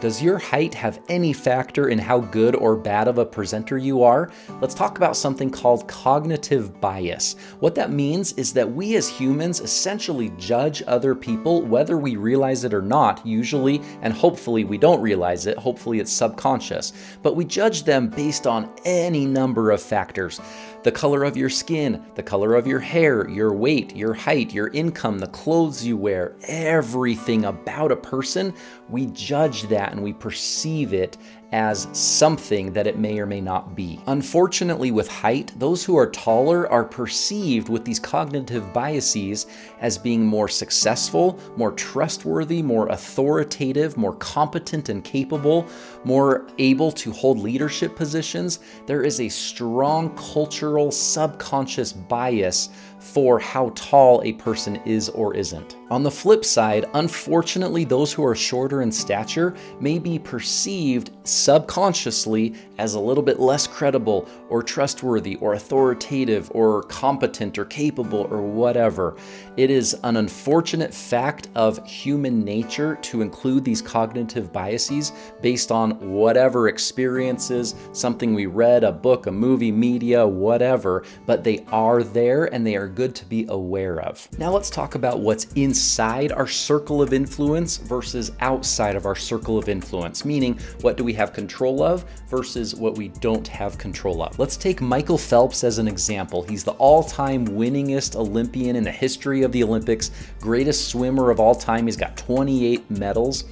Does your height have any factor in how good or bad of a presenter you are? Let's talk about something called cognitive bias. What that means is that we as humans essentially judge other people whether we realize it or not, usually, and hopefully we don't realize it, hopefully it's subconscious, but we judge them based on any number of factors. The color of your skin, the color of your hair, your weight, your height, your income, the clothes you wear, everything about a person, we judge that and we perceive it as something that it may or may not be. Unfortunately, with height, those who are taller are perceived with these cognitive biases as being more successful, more trustworthy, more authoritative, more competent and capable, more able to hold leadership positions. There is a strong cultural subconscious bias for how tall a person is or isn't. On the flip side, unfortunately, those who are shorter in stature may be perceived subconsciously as a little bit less credible or trustworthy or authoritative or competent or capable or whatever. It is an unfortunate fact of human nature to include these cognitive biases based on whatever experiences, something we read, a book, a movie, media, whatever, but they are there and they are good to be aware of. Now let's talk about what's inside our circle of influence versus outside of our circle of influence, meaning what do we have control of versus what we don't have control of. Let's take Michael Phelps as an example. He's the all-time winningest Olympian in the history of the Olympics, greatest swimmer of all time. He's got 28 medals.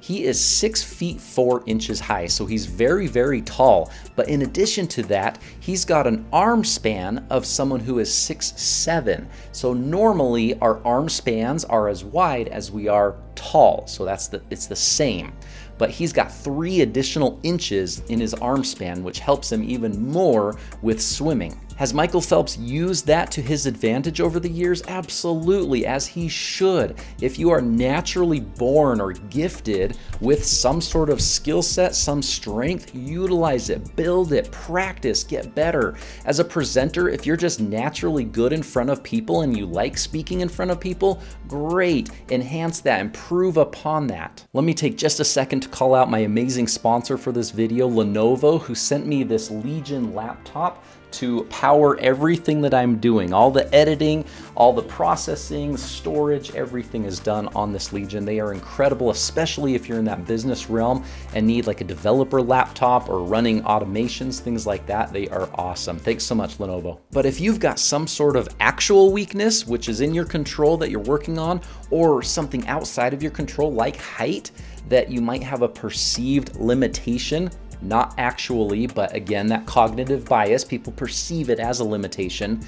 He is 6 feet 4 inches high, so he's very, very tall. But in addition to that, he's got an arm span of someone who is 6'7". So normally our arm spans are as wide as we are tall. So it's the same. But he's got 3 additional inches in his arm span, which helps him even more with swimming. Has Michael Phelps used that to his advantage over the years? Absolutely, as he should. If you are naturally born or gifted with some sort of skill set, some strength, utilize it, build it, practice, get better. As a presenter, if you're just naturally good in front of people and you like speaking in front of people, great. Enhance that, improve upon that. Let me take just a second to call out my amazing sponsor for this video, Lenovo, who sent me this Legion laptop to power everything that I'm doing. All the editing, all the processing, storage, everything is done on this Legion. They are incredible, especially if you're in that business realm and need like a developer laptop or running automations, things like that. They are awesome. Thanks so much, Lenovo. But if you've got some sort of actual weakness, which is in your control that you're working on, or something outside of your control like height, that you might have a perceived limitation, not actually, but again, that cognitive bias, people perceive it as a limitation.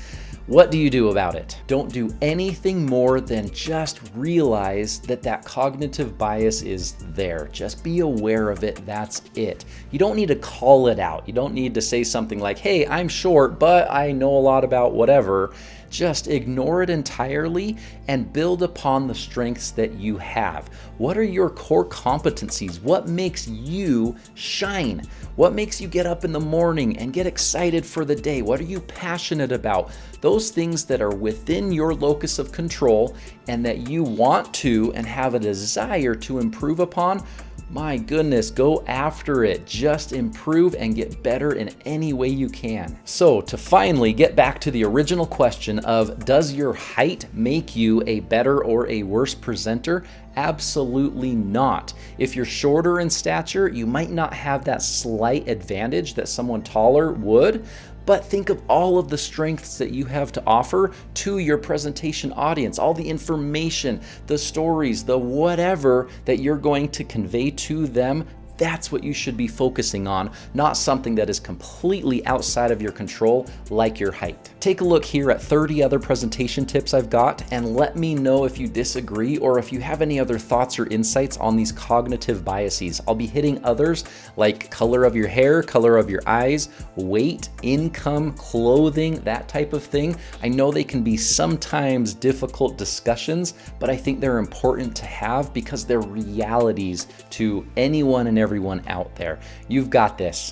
What do you do about it? Don't do anything more than just realize that that cognitive bias is there. Just be aware of it, that's it. You don't need to call it out. You don't need to say something like, hey, I'm short, but I know a lot about whatever. Just ignore it entirely and build upon the strengths that you have. What are your core competencies? What makes you shine? What makes you get up in the morning and get excited for the day? What are you passionate about? Those things that are within your locus of control and that you want to and have a desire to improve upon, my goodness, go after it. Just improve and get better in any way you can. So to finally get back to the original question of, does your height make you a better or a worse presenter? Absolutely not. If you're shorter in stature, you might not have that slight advantage that someone taller would, but think of all of the strengths that you have to offer to your presentation audience, all the information, the stories, the whatever that you're going to convey to them. That's what you should be focusing on, not something that is completely outside of your control, like your height. Take a look here at 30 other presentation tips I've got, and let me know if you disagree or if you have any other thoughts or insights on these cognitive biases. I'll be hitting others like color of your hair, color of your eyes, weight, income, clothing, that type of thing. I know they can be sometimes difficult discussions, but I think they're important to have because they're realities to anyone and everyone out there. You've got this.